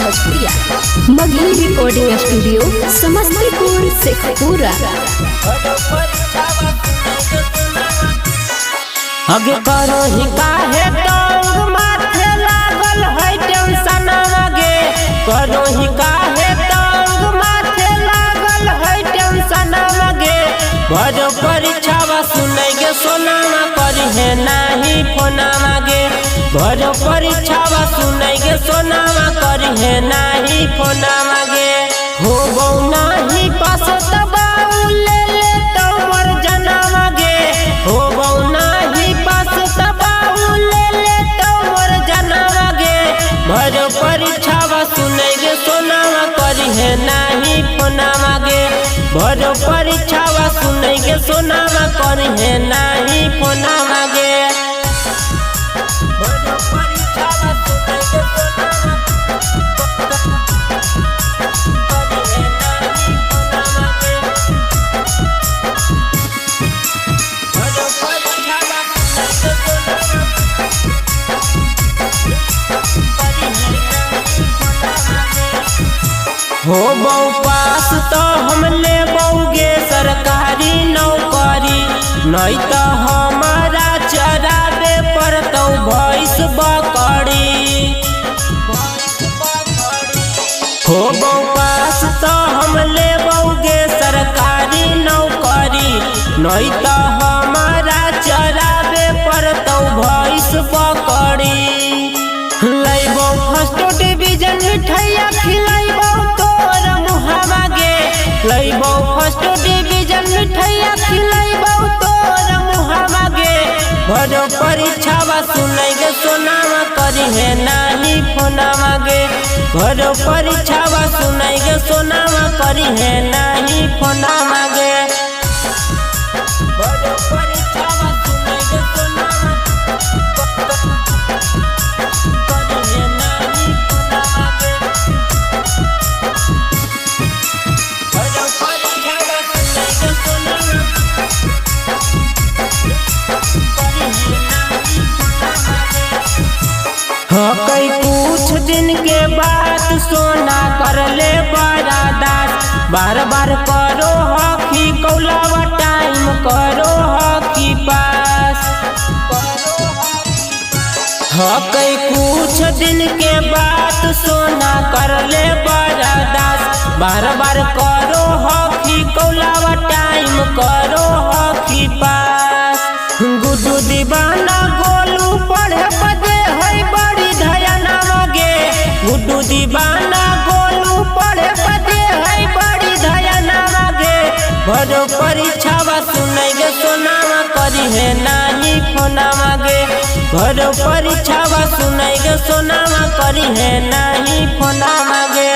भोजपुरिया मगली recording studio Samastipur Sheikhpura. अगे करो ही काहे तंग माथे लागल है टेंशन गे, करो ही काहे तंग माथे लागल है टेंशन गे। भर परीक्षा सुनै गे सोनामा करी है नाही फोनामा गे, भर परीक्षा सुनै गे सोनामा करी है नाही फोनामा गे। हो बौ नाही पास तबाऊ ले ले तोमर जनामा गे, हो बौ नाही पास तबाऊ ले ले तोमर जनामा गे। भर परीक्षा सुनै गे सोनामा करी है नाही फोनामा गे, भर परीक्षा सुनै गे सोनामा करी है नाही फोनामा गे। हो बौ पास तो हम ले बौगे सरकारी नौकरी, नहीं तो हमारा चराबे पड़तौ भैंस बकरी। हो बौ पास तो हम ले बौगे सरकारी नौकरी, नहीं तो हमारा चराबे पड़तौ भैंस बकरी। लैबौ फर्स्ट डिवीजन मिठाइया खिलैबौ तोर मुहावा गे, लैबौ फर्स्ट डिवीजन मिठाइया खिलैबौ तोर मुहावा गे। भर परीक्षा सुनै गे सोनामा करी है नाही फोनामा गे, भर परीक्षा सुनै गे सोनामा करी है नाही फोनामा गे। भर परीक्षा सुनै गे सोनामा कई कुछ दिन के बाद सोना कर ले बड़ा दास, बार बार करो हकी कौलावा टाइम करो हकी पास। कई कुछ दिन के बाद सोना कर ले बड़ा दास, बार बार करो हकी कौलावा टाइम करो हकी पास। गुड्डू दीवाना गोलू पढ़े बदे है बड़ी धयानामा गे, गुड्डू दीवाना गोलू पढ़े बदे है बड़ी धयानामा गे। भर परीक्षा सुनै गे सोनामा करी है नाही फोनामा गे, भर परीक्षा सुनै गे सोनामा करी है नाही फोनामा गे।